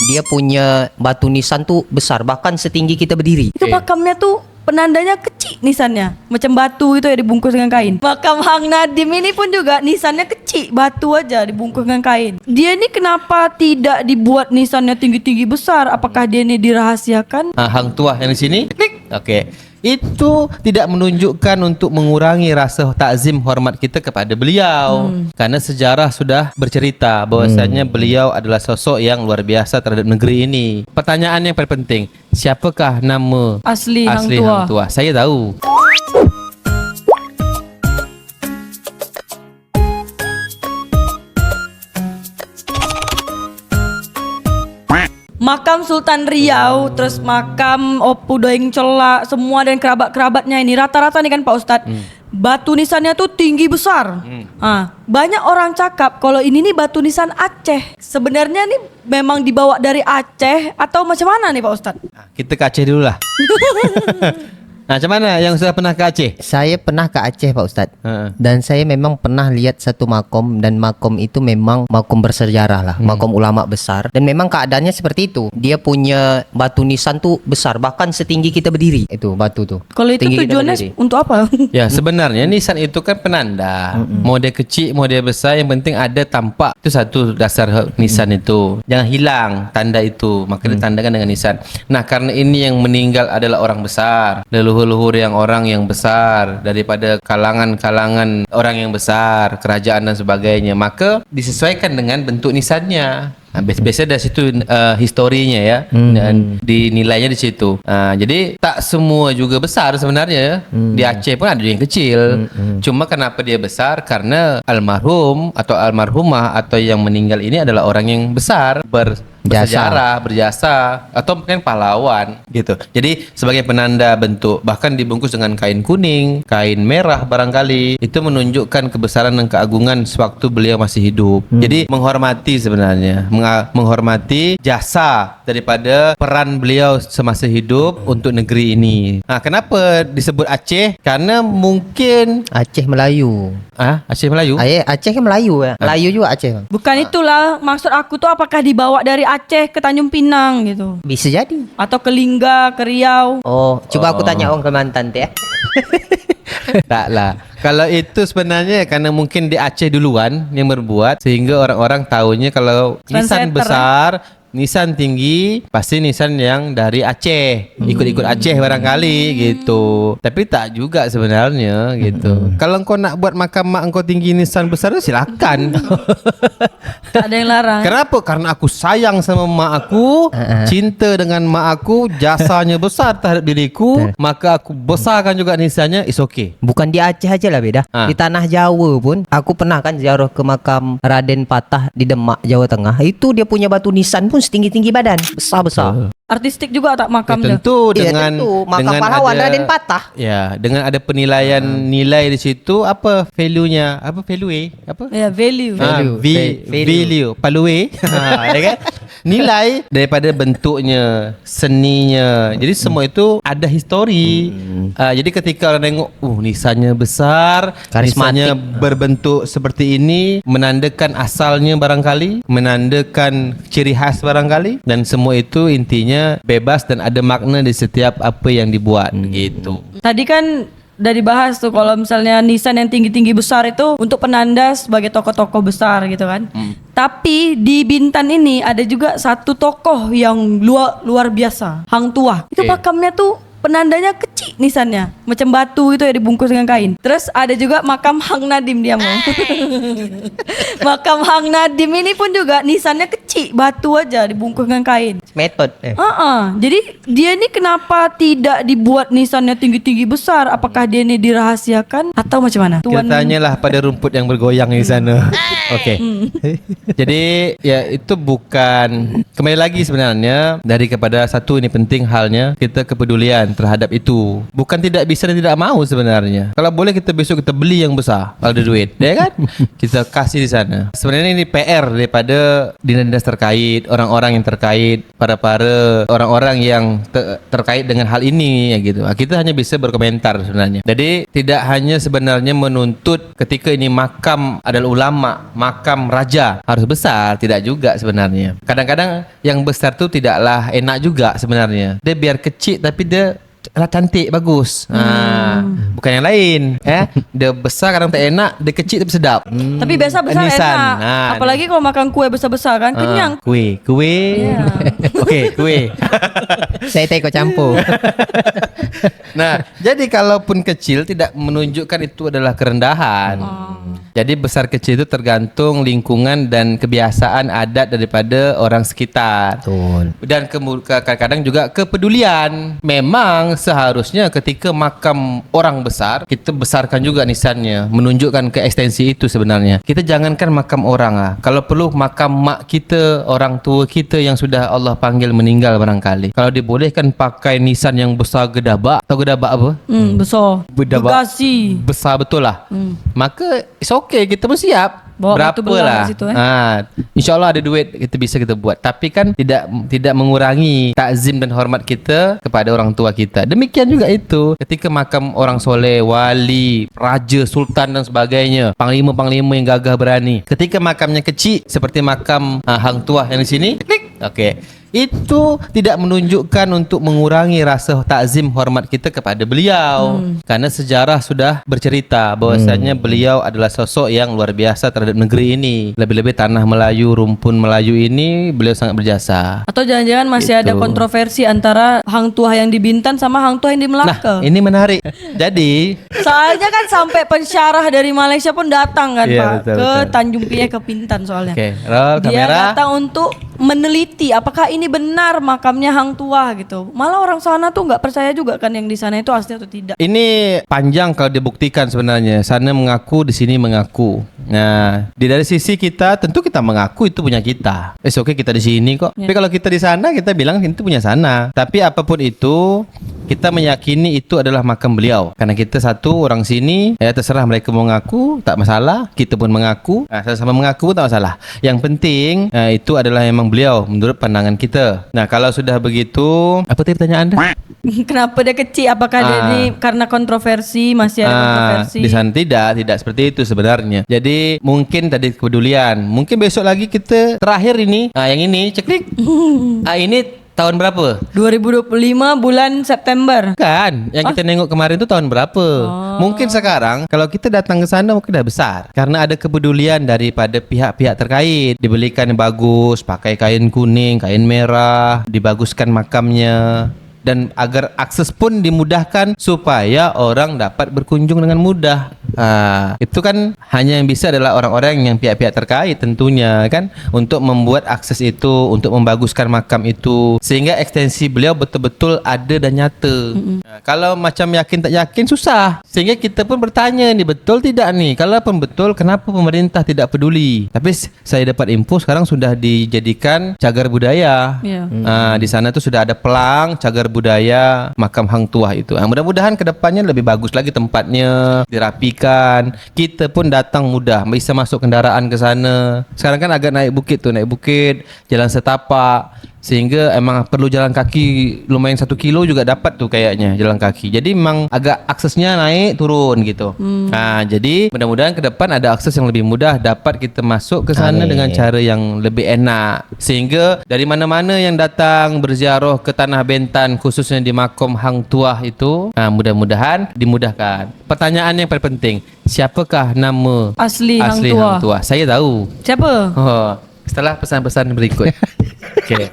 Dia punya batu nisan tuh besar, bahkan setinggi kita berdiri. Itu makamnya tuh penandanya kecil nisannya, macam batu itu ya dibungkus dengan kain. Makam Hang Nadim ini pun juga nisannya kecil, batu aja dibungkus dengan kain. Dia ini kenapa tidak dibuat nisannya tinggi-tinggi besar? Apakah dia ini dirahasiakan? Hang Tuah yang di sini. Okey. Itu tidak menunjukkan untuk mengurangi rasa takzim hormat kita kepada beliau. Karena sejarah sudah bercerita bahwasanya beliau adalah sosok yang luar biasa terhadap negeri ini. Pertanyaan yang paling penting, siapakah nama Asli Hang Hang Tuah? Tuah? Saya tahu. Makam Sultan Riau, terus makam Opu Doeng Celak, semua dan kerabat-kerabatnya ini rata-rata nih kan Pak Ustadz. Batu nisannya tuh tinggi besar. Banyak orang cakap kalau ini nih batu nisan Aceh. Sebenarnya nih memang dibawa dari Aceh atau macam mana nih Pak Ustadz? Kita ke Aceh dulu lah. Macam mana yang sudah pernah ke Aceh? Saya pernah ke Aceh Pak Ustadz. Dan saya memang pernah lihat satu makom. Dan makom itu memang makom bersejarah lah, makom ulama besar. Dan memang keadaannya seperti itu. Dia punya batu nisan tuh besar, bahkan setinggi kita berdiri. Itu batu tuh. Kalau itu Tinggi kita tujuannya berdiri. untuk apa? Ya sebenarnya nisan itu kan penanda. Mau dia kecil, mau dia besar, yang penting ada tampak. Itu satu dasar nisan itu. Jangan hilang tanda itu. Maka ditandakan dengan nisan. Nah karena ini yang meninggal adalah orang besar, leluhur yang orang yang besar, daripada kalangan-kalangan orang yang besar, kerajaan dan sebagainya, maka disesuaikan dengan bentuk nisannya. Biasa dari situ historinya ya, dan dinilainya di situ. Jadi tak semua juga besar sebenarnya. Di Aceh pun ada yang kecil. Cuma kenapa dia besar? Karena almarhum atau almarhumah atau yang meninggal ini adalah orang yang besar, bersejarah, berjasa, atau mungkin pahlawan gitu. Jadi sebagai penanda bentuk, bahkan dibungkus dengan kain kuning, kain merah barangkali, itu menunjukkan kebesaran dan keagungan sewaktu beliau masih hidup. Jadi menghormati sebenarnya, menghormati jasa daripada peran beliau semasa hidup untuk negeri ini. Kenapa disebut Aceh? Karena mungkin Aceh Melayu. Aceh Melayu. Aceh kan Melayu ya. Melayu juga Aceh Bang. Bukan itulah maksud aku tuh, apakah dibawa dari Aceh ke Tanjung Pinang gitu, Bisa jadi. atau ke Lingga, ke Riau? Oh, coba aku tanya orang Kalimantan tu ya. Tak lah. Kalau itu sebenarnya karena mungkin di Aceh duluan yang berbuat, sehingga orang-orang tahunya kalau nisan Trendsetter, besar, nisan tinggi, pasti nisan yang dari Aceh, ikut-ikut Aceh barangkali gitu. Tapi tak juga sebenarnya gitu. Kalau engkau nak buat makam mak engkau tinggi nisan besar, silakan. Tak ada yang larang. Kenapa? Karena aku sayang sama mak aku, cinta dengan mak aku, jasanya besar terhadap diriku, maka aku besarkan juga nisannya. It's okay. Bukan di Aceh aja lah beda. Di tanah Jawa pun aku pernah kan ziarah ke makam Raden Patah di Demak, Jawa Tengah. Itu dia punya batu nisan pun setinggi-tinggi badan, besar-besar. Artistik juga tak Ya, makamnya? tentu Iya, dengan tentu. Makam dengan pahlawan Raden Patah. Ya, dengan ada penilaian nilai di situ, apa value-nya? Apa value? Apa? Ya, value. Value. Value. Palue. Ya kan? Nilai daripada bentuknya, seninya. Jadi semua itu ada histori. Jadi ketika orang tengok, nisannya besar, Karismatik. nisannya berbentuk seperti ini, menandakan asalnya barangkali, menandakan ciri khas barangkali, dan semua itu intinya bebas dan ada makna di setiap apa yang dibuat gitu. Tadi kan udah dibahas tuh kalau misalnya nisan yang tinggi-tinggi besar itu untuk penanda sebagai tokoh-tokoh besar gitu kan. Tapi di Bintan ini ada juga satu tokoh yang luar biasa, Hang Tuah. Itu makamnya tuh penandanya kecil nisannya, macam batu itu ya dibungkus dengan kain. Terus ada juga makam Hang Nadim dia mau. Makam Hang Nadim ini pun juga nisannya kecil, batu aja dibungkus dengan kain. Metode. Jadi dia ini kenapa tidak dibuat nisannya tinggi-tinggi besar? Apakah dia ini dirahasiakan atau macam mana? Kita tanyalah pada rumput yang bergoyang di sana. Okey. Jadi ya itu bukan, kembali lagi sebenarnya dari kepada satu, ini penting halnya kita kepedulian terhadap itu. Bukan tidak bisa dan tidak mau sebenarnya. Kalau boleh kita besok kita beli yang besar kalau ada duit, ya kan? Kita kasih di sana. Sebenarnya ini PR daripada dinas-dinas terkait, orang-orang yang terkait, para orang-orang yang terkait dengan hal ini ya gitu. Kita hanya bisa berkomentar sebenarnya. Jadi tidak hanya sebenarnya menuntut ketika ini makam adalah ulama, makam raja harus besar, tidak juga sebenarnya. Kadang-kadang yang besar tu tidaklah enak juga sebenarnya. Dia biar kecil tapi dia cantik, bagus. Bukan yang lain. Dia besar kadang tak enak, dia kecil tapi sedap. Tapi biasa besar Nisan. enak. Apalagi kalau makan kue besar-besar kan kenyang. Kue. Ya. Okey, kue. Saya tak ikut campur. Nah, jadi kalaupun kecil tidak menunjukkan itu adalah kerendahan. Jadi besar kecil itu tergantung lingkungan dan kebiasaan adat daripada orang sekitar. Betul. Dan kadang-kadang juga kepedulian. Memang seharusnya ketika makam orang besar, kita besarkan juga nisannya, menunjukkan ke ekstensi itu sebenarnya. Kita jangankan makam orang lah. Kalau perlu makam mak kita, orang tua kita yang sudah Allah panggil meninggal barangkali. Kalau dibolehkan pakai nisan yang besar gedabak. Tahu gedabak apa? Besar. Gedabak. Gergasi. Besar betul lah. Maka it's okay, kita pun siap. Bawa batu Berapa belah lah kat situ, InsyaAllah ada duit, kita bisa kita buat. Tapi kan tidak mengurangi takzim dan hormat kita kepada orang tua kita. Demikian juga itu ketika makam orang soleh, wali, raja, sultan dan sebagainya, panglima-panglima yang gagah berani. Ketika makamnya kecil seperti makam hang tuah yang di sini, klik. Okey, itu tidak menunjukkan untuk mengurangi rasa takzim hormat kita kepada beliau. Karena sejarah sudah bercerita bahwasanya beliau adalah sosok yang luar biasa terhadap negeri ini. Lebih-lebih tanah Melayu, rumpun Melayu ini beliau sangat berjasa. Atau jangan-jangan masih ada Itu. kontroversi antara hang tuah yang di Bintan sama hang tuah yang di Melaka. Nah, ini menarik. Jadi Soalnya kan sampai pensyarah dari Malaysia pun datang kan, Iya, Pak, betul, ke betul. Tanjung Piai, ke Bintan soalnya. Oke, roll Dia kamera. datang untuk meneliti apakah ini benar makamnya hang tua gitu. Malah orang sana tuh nggak percaya juga kan yang di sana itu asli atau tidak. Ini panjang kalau dibuktikan sebenarnya. Sana mengaku, di sini mengaku. Nah, dari sisi kita tentu kita mengaku itu punya kita. Oke, kita di sini kok. Tapi kalau kita di sana, kita bilang itu punya sana. Tapi apapun itu, kita meyakini itu adalah makam beliau. Karena kita satu orang sini, terserah mereka mau mengaku, tak masalah. Kita pun mengaku, sama-sama mengaku pun tak masalah. Yang penting itu adalah memang beliau menurut pandangan kita. Nah, kalau sudah begitu, apa tadi pertanyaan anda? Kenapa dia kecil? Apakah dia ini karena kontroversi, masih ada kontroversi? Di sana tidak seperti itu sebenarnya. Jadi mungkin tadi kepedulian. Mungkin besok lagi kita terakhir ini, yang ini ceklik. Ini tahun berapa? 2025 bulan September. Kan, yang kita nengok kemarin itu tahun berapa? Mungkin sekarang kalau kita datang ke sana mungkin dah besar. Karena ada kepedulian daripada pihak-pihak terkait. Dibelikan yang bagus, pakai kain kuning, kain merah, dibaguskan makamnya. Dan agar akses pun dimudahkan supaya orang dapat berkunjung dengan mudah. Itu kan hanya yang bisa adalah orang-orang yang pihak-pihak terkait tentunya kan, untuk membuat akses itu, untuk membaguskan makam itu sehingga ekstensi beliau betul-betul ada dan nyata. Kalau macam yakin tak yakin susah. Sehingga kita pun bertanya ni betul tidak ni? Kalau pun betul, kenapa pemerintah tidak peduli? Tapi saya dapat info sekarang sudah dijadikan cagar budaya. Ya. Di sana tu sudah ada pelang cagar budaya makam hang tuah itu. Mudah-mudahan kedepannya lebih bagus lagi tempatnya, dirapikan. Kita pun datang mudah, bisa masuk kendaraan ke sana. Sekarang kan agak naik bukit, jalan setapak. Sehingga emang perlu jalan kaki lumayan 1 kilo juga dapat tuh kayaknya jalan kaki. Jadi memang agak aksesnya naik turun gitu. Jadi mudah-mudahan ke depan ada akses yang lebih mudah, dapat kita masuk ke sana dengan cara yang lebih enak. Sehingga dari mana-mana yang datang berziarah ke Tanah Bentan, khususnya di makom hang tuah itu, mudah-mudahan dimudahkan. Pertanyaan yang paling penting, siapakah nama Asli hang tua. hang tuah? Saya tahu. Siapa? Setelah pesan-pesan berikut. Okey.